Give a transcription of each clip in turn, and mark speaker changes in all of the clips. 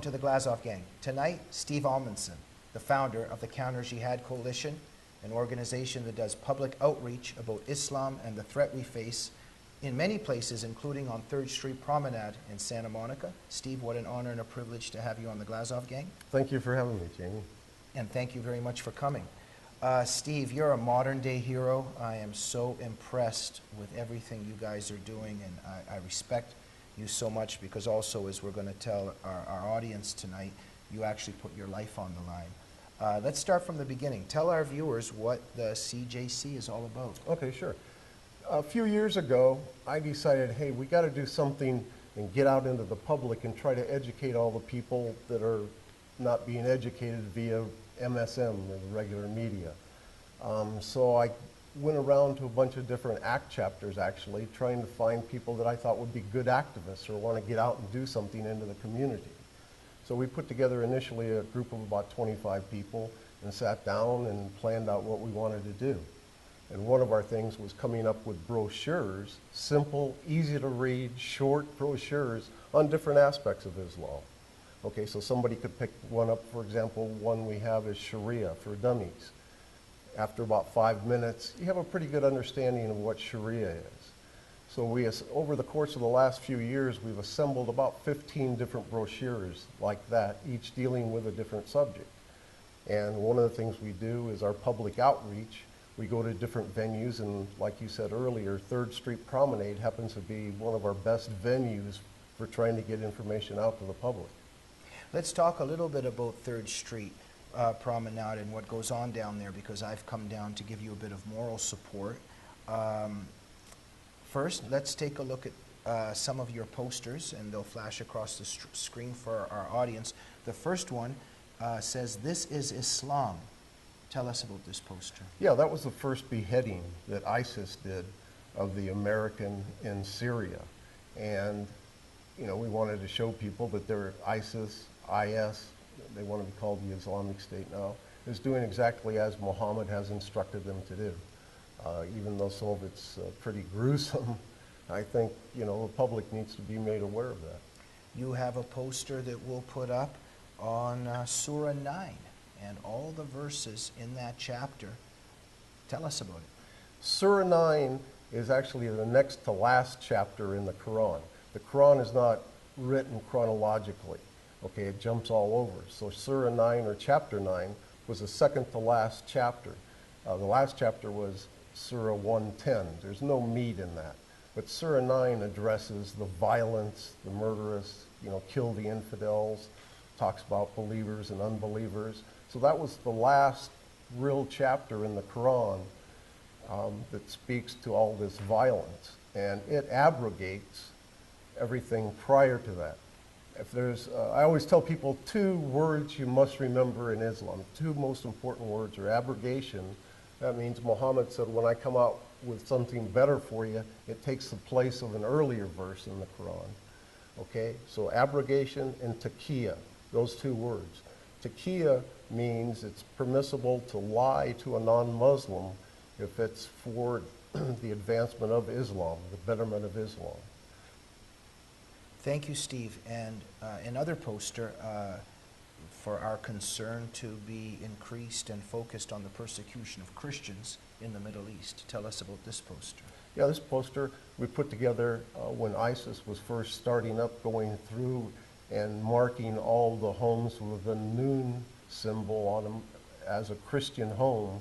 Speaker 1: to the Glazov gang. Tonight, Steve Amundson, the founder of the Counter Jihad Coalition, an organization that does public outreach about Islam and the threat we face in many places, including on 3rd Street Promenade in Santa Monica. Steve, what an honor and a privilege to have you on the Glazov gang.
Speaker 2: Thank you for having me, Jamie.
Speaker 1: And thank you very much for coming. Steve, you're a modern-day hero. I am so impressed with everything you guys are doing, and I respect you so much because also, as we're going to tell our audience tonight, you actually put your life on the line. Let's start from the beginning. Tell our viewers what the CJC is all about.
Speaker 2: Okay, sure. A few years ago, I decided, hey, we got to do something and get out into the public and try to educate all the people that are not being educated via MSM, or the regular media. So I went around to a bunch of different ACT chapters, actually, trying to find people that I thought would be good activists or want to get out and do something into the community. So we put together initially a group of about 25 people and sat down and planned out what we wanted to do. And one of our things was coming up with brochures, simple, easy to read, short brochures on different aspects of Islam. Okay, so somebody could pick one up. For example, one we have is Sharia for dummies. After about 5 minutes, you have a pretty good understanding of what Sharia is. So over the course of the last few years, we've assembled about 15 different brochures like that, each dealing with a different subject. And one of the things we do is our public outreach. We go to different venues, and like you said earlier, 3rd Street Promenade happens to be one of our best venues for trying to get information out to the public.
Speaker 1: Let's talk a little bit about 3rd Street Promenade and what goes on down there, because I've come down to give you a bit of moral support. First, let's take a look at some of your posters, and they'll flash across the screen for our audience. The first one says, "This is Islam." Tell us about this poster.
Speaker 2: Yeah, that was the first beheading that ISIS did of the American in Syria. And, you know, we wanted to show people that they're ISIS, they want to be called the Islamic State now, is doing exactly as Muhammad has instructed them to do. Even though some of it's pretty gruesome, I think, you know, the public needs to be made aware of that.
Speaker 1: You have a poster that we'll put up on Surah 9 and all the verses in that chapter. Tell us about it.
Speaker 2: Surah 9 is actually the next to last chapter in the Quran. The Quran is not written chronologically. Okay, it jumps all over. So Surah 9, or chapter 9, was the second to last chapter. The last chapter was Surah 110. There's no meat in that. But Surah 9 addresses the violence, the murderous, you know, kill the infidels, talks about believers and unbelievers. So that was the last real chapter in the Quran that speaks to all this violence. And it abrogates everything prior to that. If there's, I always tell people 2 words you must remember in Islam. 2 most important words are abrogation. That means Muhammad said, when I come out with something better for you, it takes the place of an earlier verse in the Quran. Okay, so abrogation and taqiyya, those 2 words. Taqiyya means it's permissible to lie to a non-Muslim if it's for the advancement of Islam, the betterment of Islam.
Speaker 1: Thank you, Steve. And another poster for our concern to be increased and focused on the persecution of Christians in the Middle East. Tell us about this poster.
Speaker 2: Yeah, this poster we put together when ISIS was first starting up, going through and marking all the homes with a noon symbol on them as a Christian home,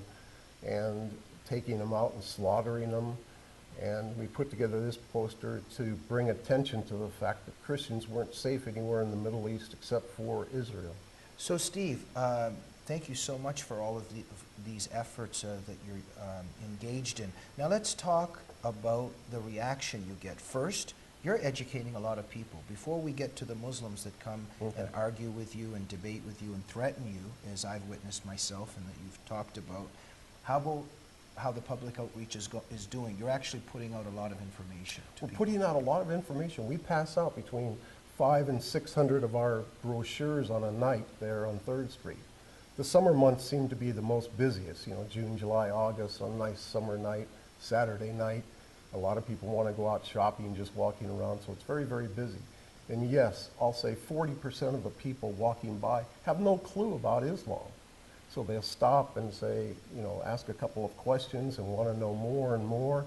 Speaker 2: and taking them out and slaughtering them. And we put together this poster to bring attention to the fact that Christians weren't safe anywhere in the Middle East except for Israel.
Speaker 1: So Steve, thank you so much for all of these efforts that you're engaged in. Now let's talk about the reaction you get. First, you're educating a lot of people. Before we get to the Muslims that come and argue with you and debate with you and threaten you, as I've witnessed myself and that you've talked about, how about how the public outreach is doing? You're actually putting out a lot of information.
Speaker 2: We're putting out a lot of information. We pass out between 500 and 600 of our brochures on a night there on 3rd Street. The summer months seem to be the most busiest, you know, June, July, August, on a nice summer night, Saturday night. A lot of people want to go out shopping, just walking around, so it's very, very busy. And yes, I'll say 40% of the people walking by have no clue about Islam. So they'll stop and say, you know, ask a couple of questions and want to know more and more.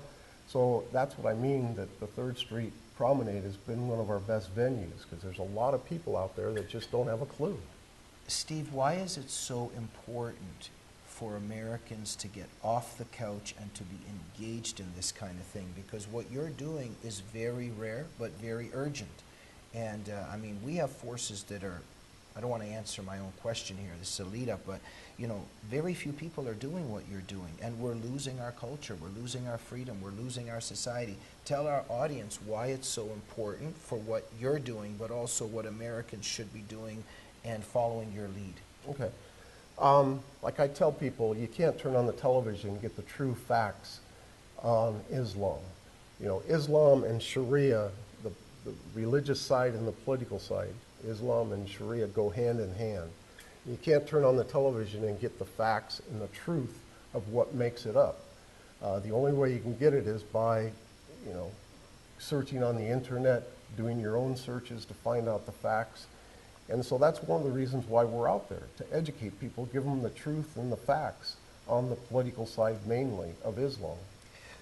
Speaker 2: So that's what I mean, that the 3rd Street Promenade has been one of our best venues, because there's a lot of people out there that just don't have a clue.
Speaker 1: Steve, why is it so important for Americans to get off the couch and to be engaged in this kind of thing? Because what you're doing is very rare, but very urgent. And I mean, we have forces that are, I don't want to answer my own question here, this is a lead up, but you know, very few people are doing what you're doing, and we're losing our culture, we're losing our freedom, we're losing our society. Tell our audience why it's so important for what you're doing, but also what Americans should be doing and following your lead.
Speaker 2: Okay. Like I tell people, you can't turn on the television and get the true facts on Islam. You know, Islam and Sharia, the religious side and the political side, Islam and Sharia go hand in hand. You can't turn on the television and get the facts and the truth of what makes it up. The only way you can get it is by, you know, searching on the internet, doing your own searches to find out the facts. And so that's one of the reasons why we're out there, to educate people, give them the truth and the facts on the political side mainly of Islam.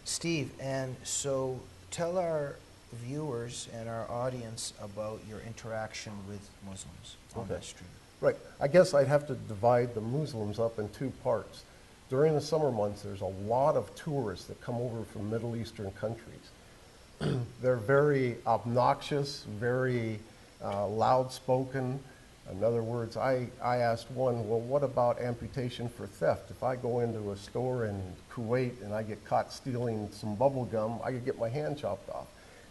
Speaker 1: Steve, and so tell our viewers and our audience about your interaction with Muslims on that street.
Speaker 2: Right. I guess I'd have to divide the Muslims up in 2 parts. During the summer months, there's a lot of tourists that come over from Middle Eastern countries. They're very obnoxious, very loud-spoken. In other words, I asked one, well, what about amputation for theft? If I go into a store in Kuwait and I get caught stealing some bubble gum, I could get my hand chopped off.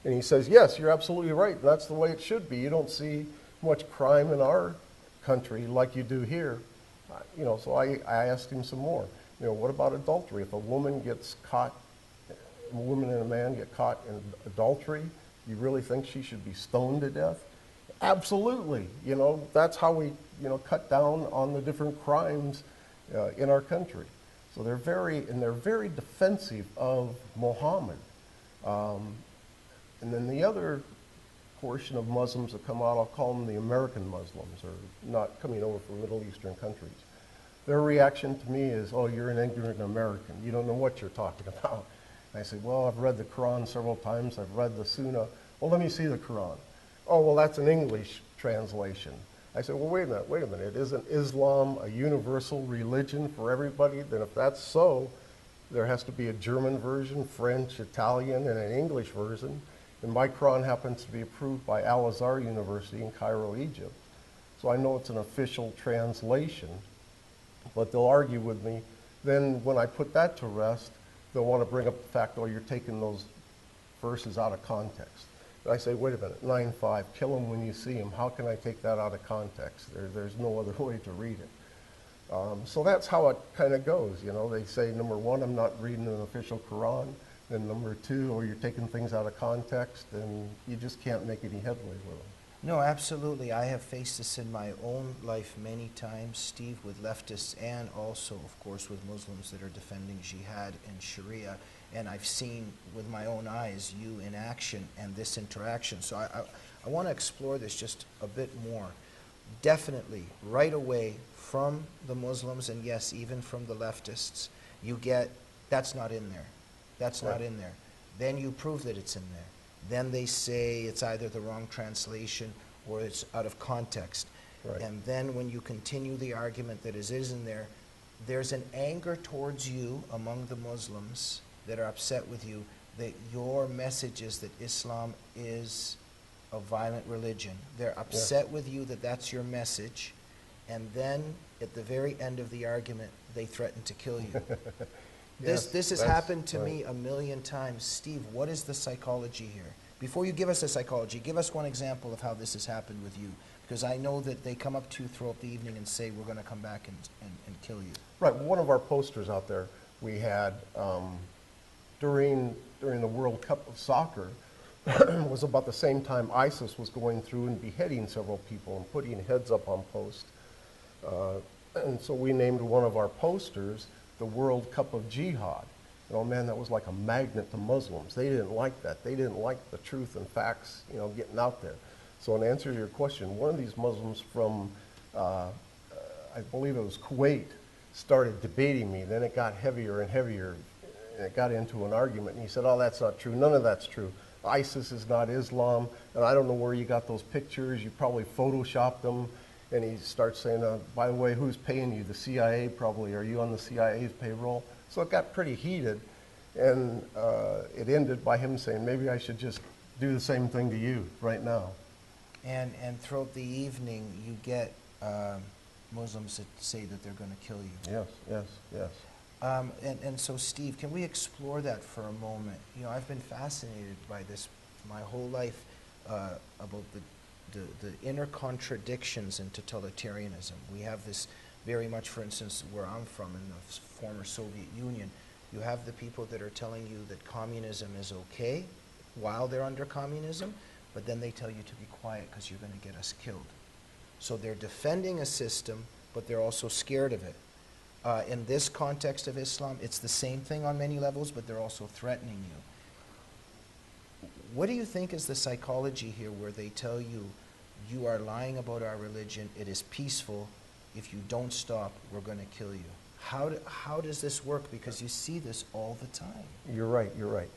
Speaker 2: And he says, yes, you're absolutely right. That's the way it should be. You don't see much crime in our country like you do here. You know, so I asked him some more. You know, what about adultery? If a woman gets caught, a woman and a man get caught in adultery, you really think she should be stoned to death? Absolutely. You know, that's how we, you know, cut down on the different crimes in our country. So they're very defensive of Muhammad. And then the other portion of Muslims that come out, I'll call them the American Muslims, or not coming over from Middle Eastern countries. Their reaction to me is, oh, you're an ignorant American. You don't know what you're talking about. And I say, well, I've read the Quran several times. I've read the Sunnah. Well, let me see the Quran. Oh, well, that's an English translation. I said, well, wait a minute. Isn't Islam a universal religion for everybody? Then if that's so, there has to be a German version, French, Italian, and an English version. And my Quran happens to be approved by Al-Azhar University in Cairo, Egypt. So I know it's an official translation, but they'll argue with me. Then when I put that to rest, they'll want to bring up the fact, oh, you're taking those verses out of context. And I say, wait a minute, 9:5, kill them when you see them. How can I take that out of context? There's no other way to read it. So that's how it kind of goes. You know, they say, number one, I'm not reading an official Quran. And number two, or you're taking things out of context, and you just can't make any headway with them.
Speaker 1: No, absolutely. I have faced this in my own life many times, Steve, with leftists and also, of course, with Muslims that are defending Jihad and Sharia. And I've seen with my own eyes you in action and this interaction. So I want to explore this just a bit more. Definitely, right away, from the Muslims, and yes, even from the leftists, you get, that's not in there. That's not in there. Then you prove that it's in there. Then they say it's either the wrong translation or it's out of context.
Speaker 2: Right.
Speaker 1: And then when you continue the argument that it is in there, there's an anger towards you among the Muslims that are upset with you that your message is that Islam is a violent religion. They're upset with you that that's your message. And then at the very end of the argument, they threaten to kill you.
Speaker 2: Yes,
Speaker 1: this has happened to me a million times. Steve, what is the psychology here? Before you give us the psychology, give us one example of how this has happened with you. Because I know that they come up to you throughout the evening and say, we're going to come back and kill you.
Speaker 2: Right. One of our posters out there we had during the World Cup of Soccer was about the same time ISIS was going through and beheading several people and putting heads up on posts. And so we named one of our posters the World Cup of Jihad. And oh man, that was like a magnet to Muslims. They didn't like that. They didn't like the truth and facts, you know, getting out there. So in answer to your question, one of these Muslims from, I believe it was Kuwait, started debating me. Then it got heavier and heavier, and it got into an argument. And he said, oh, that's not true. None of that's true. ISIS is not Islam, and I don't know where you got those pictures. You probably photoshopped them. And he starts saying, by the way, who's paying you? The CIA probably. Are you on the CIA's payroll? So it got pretty heated, and it ended by him saying, maybe I should just do the same thing to you right now.
Speaker 1: And throughout the evening, you get Muslims that say that they're going to kill you.
Speaker 2: Yes, yes, yes.
Speaker 1: And so, Steve, can we explore that for a moment? You know, I've been fascinated by this my whole life about the inner contradictions in totalitarianism. We have this very much, for instance, where I'm from, in the former Soviet Union, you have the people that are telling you that communism is okay while they're under communism, but then they tell you to be quiet because you're going to get us killed. So they're defending a system, but they're also scared of it. In this context of Islam, it's the same thing on many levels, but they're also threatening you. What do you think is the psychology here where they tell you, you are lying about our religion, it is peaceful, if you don't stop, we're going to kill you? How does this work? Because you see this all the time.
Speaker 2: You're right, you're right.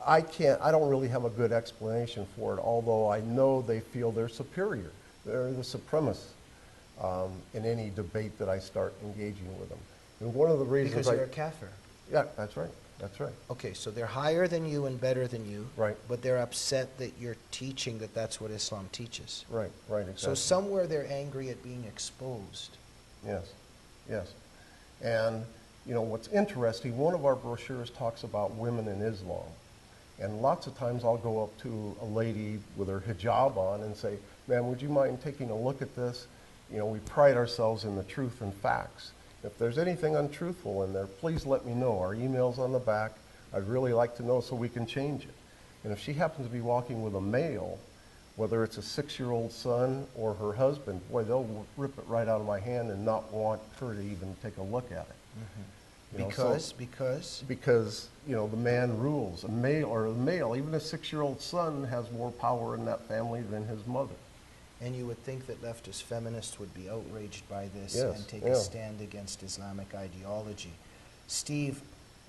Speaker 2: I don't really have a good explanation for it, although I know they feel they're superior. They're the supremacists in any debate that I start engaging with them. And one of the reasons
Speaker 1: Because you're a kafir.
Speaker 2: Yeah, that's right, that's right.
Speaker 1: Okay, so they're higher than you and better than you.
Speaker 2: Right.
Speaker 1: But they're upset that you're teaching that that's what Islam teaches.
Speaker 2: Right, right, exactly.
Speaker 1: So somewhere they're angry at being exposed.
Speaker 2: Yes, yes. And, you know, what's interesting, one of our brochures talks about women in Islam. And lots of times I'll go up to a lady with her hijab on and say, ma'am, would you mind taking a look at this? You know, we pride ourselves in the truth and facts. If there's anything untruthful in there, please let me know. Our email's on the back. I'd really like to know so we can change it. And if she happens to be walking with a male, whether it's a 6-year-old son or her husband, boy, they'll rip it right out of my hand and not want her to even take a look at it.
Speaker 1: Mm-hmm.
Speaker 2: You know, because, you know, the man rules. A male, even a 6-year-old son has more power in that family than his mother.
Speaker 1: And you would think that leftist feminists would be outraged by this
Speaker 2: Yes,
Speaker 1: and take
Speaker 2: yeah.
Speaker 1: a stand against Islamic ideology. Steve,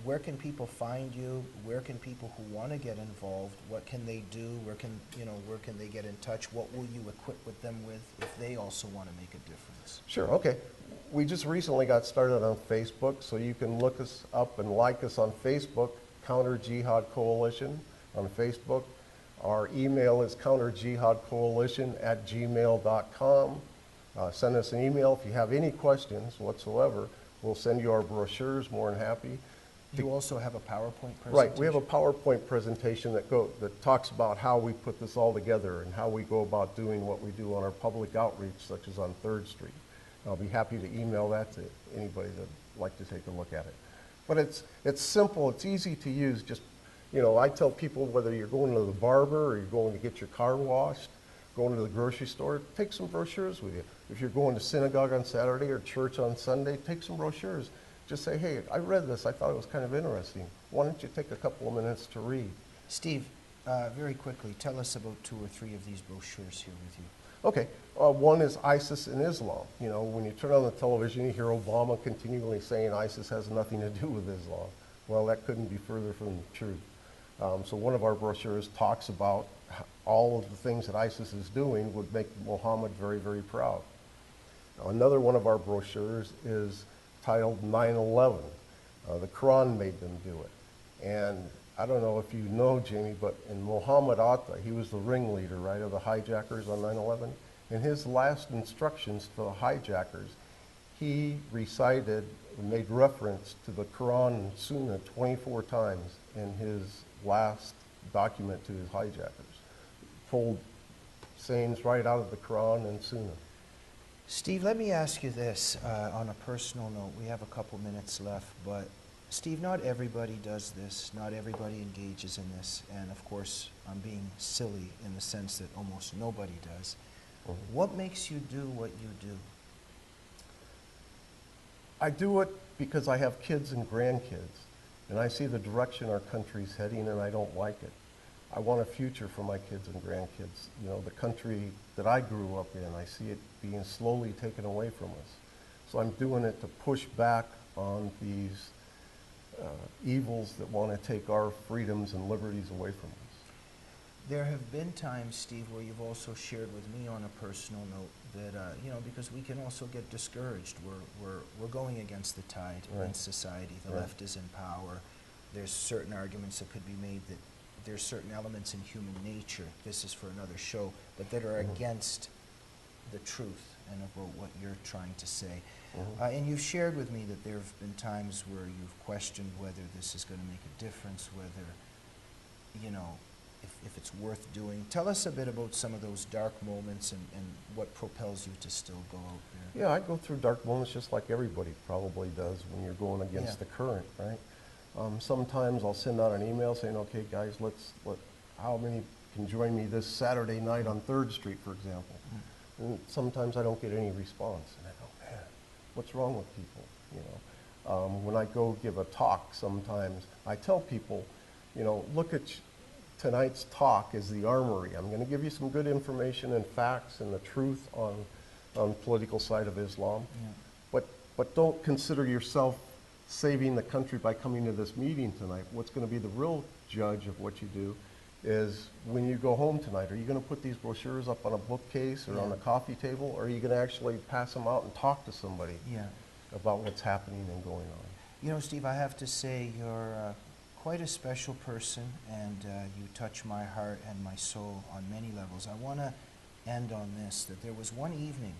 Speaker 1: where can people find you? Where can people who want to get involved, what can they do? Where can they get in touch? What will you equip with them with if they also want to make a difference?
Speaker 2: Sure, okay. We just recently got started on Facebook, so you can look us up and like us on Facebook, Counter Jihad Coalition on Facebook. Our email is counterjihadcoalition@gmail.com. Send us an email if you have any questions whatsoever. We'll send you our brochures, more than happy.
Speaker 1: You also have a PowerPoint presentation?
Speaker 2: Right, we have a PowerPoint presentation that talks about how we put this all together and how we go about doing what we do on our public outreach, such as on 3rd Street. I'll be happy to email that to anybody that'd like to take a look at it. But it's simple, it's easy to use. Just, you know, I tell people whether you're going to the barber or you're going to get your car washed, going to the grocery store, take some brochures with you. If you're going to synagogue on Saturday or church on Sunday, take some brochures. Just say, hey, I read this, I thought it was kind of interesting. Why don't you take a couple of minutes to read?
Speaker 1: Steve, very quickly, tell us about 2 or 3 of these brochures here with you.
Speaker 2: Okay, one is ISIS and Islam. You know, when you turn on the television, you hear Obama continually saying ISIS has nothing to do with Islam. Well, that couldn't be further from the truth. So one of our brochures talks about all of the things that ISIS is doing would make Muhammad very, very proud. Now, another one of our brochures is titled 9/11. The Quran made them do it. And I don't know if you know, Jamie, but in Muhammad Atta, he was the ringleader, right, of the hijackers on 9/11. In his last instructions to the hijackers, he recited, made reference to the Quran and Sunnah 24 times in his last document to his hijackers. Pulled sayings right out of the Quran and Sunnah.
Speaker 1: Steve, let me ask you this on a personal note. We have a couple minutes left, but Steve, not everybody does this. Not everybody engages in this. And of course, I'm being silly in the sense that almost nobody does.
Speaker 2: Mm-hmm.
Speaker 1: What makes you do what you do?
Speaker 2: I do it because I have kids and grandkids, and I see the direction our country's heading, and I don't like it. I want a future for my kids and grandkids. You know, the country that I grew up in, I see it being slowly taken away from us. So I'm doing it to push back on these evils that want to take our freedoms and liberties away from us.
Speaker 1: There have been times, Steve, where you've also shared with me on a personal note that, you know, because we can also get discouraged. We're going against the tide in society. The left is in power. There's certain arguments that could be made that there's certain elements in human nature, this is for another show, but that are against the truth and about what you're trying to say. And you've shared with me that there have been times where you've questioned whether this is going to make a difference, whether, you know, if it's worth doing. Tell us a bit about some of those dark moments and what propels you to still go out there.
Speaker 2: Yeah, I go through dark moments just like everybody probably does when you're going against the current, right? Sometimes I'll send out an email saying, okay, guys, how many can join me this Saturday night on 3rd Street, for example? And sometimes I don't get any response. And I go, man, what's wrong with people? You know, when I go give a talk sometimes, I tell people, you know, look at tonight's talk as the armory. I'm going to give you some good information and facts and the truth on the political side of Islam. But don't consider yourself saving the country by coming to this meeting tonight. What's going to be the real judge of what you do is when you go home tonight, are you going to put these brochures up on a bookcase or on a coffee table, or are you going to actually pass them out and talk to somebody about what's happening and going on?
Speaker 1: You know, Steve, I have to say you're quite a special person, and you touch my heart and my soul on many levels. I want to end on this, that there was one evening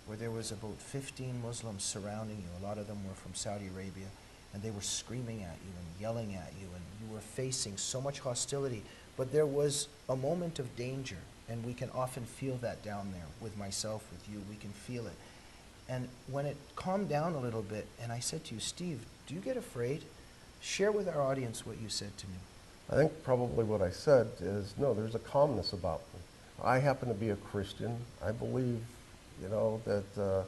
Speaker 1: where there was about 15 Muslims surrounding you. A lot of them were from Saudi Arabia, and they were screaming at you and yelling at you, and you were facing so much hostility. But there was a moment of danger, and we can often feel that down there with myself, with you. We can feel it. And when it calmed down a little bit, and I said to you, Steve, do you get afraid? Share with our audience what you said to me.
Speaker 2: I think probably what I said is, no, there's a calmness about me. I happen to be a Christian. I believe, you know, that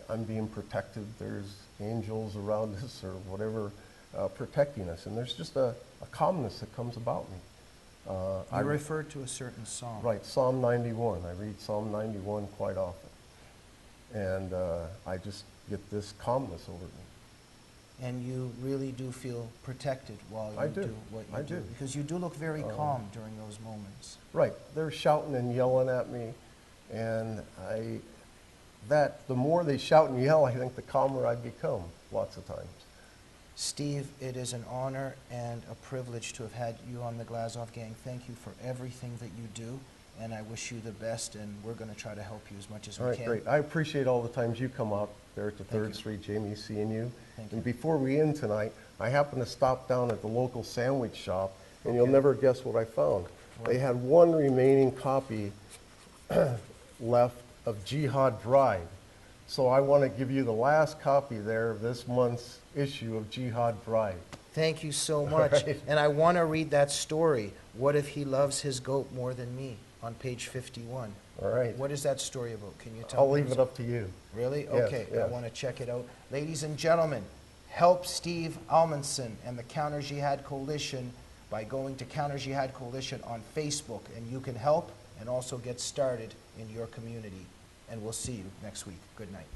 Speaker 2: I'm being protected. There's angels around us or whatever protecting us. And there's just a calmness that comes about me.
Speaker 1: You referred to a certain psalm.
Speaker 2: Right, Psalm 91. I read Psalm 91 quite often. And I just get this calmness over me.
Speaker 1: And you really do feel protected while you do what you do. Because you do look very calm during those moments.
Speaker 2: Right. They're shouting and yelling at me. And the more they shout and yell, I think the calmer I become lots of times.
Speaker 1: Steve, it is an honor and a privilege to have had you on the Glazov Gang. Thank you for everything that you do. And I wish you the best, and we're going to try to help you as much as we can.
Speaker 2: All right, great. I appreciate all the times you come out there at the 3rd Street, Jamie, seeing you. And before we end tonight, I happened to stop down at the local sandwich shop, and you'll never guess what I found. They had one remaining copy left of Jihad Drive. So I want to give you the last copy there of this month's issue of Jihad Drive.
Speaker 1: Thank you so much. Right. And I want to read that story, What If He Loves His Goat More Than Me, on page 51.
Speaker 2: All right.
Speaker 1: What is that story about? Can you tell me?
Speaker 2: I'll leave it up to you.
Speaker 1: Really?
Speaker 2: Yes,
Speaker 1: Okay,
Speaker 2: yes.
Speaker 1: I want to check it out. Ladies and gentlemen, help Steve Amundson and the Counter Jihad Coalition by going to Counter Jihad Coalition on Facebook, and you can help and also get started in your community. And we'll see you next week. Good night.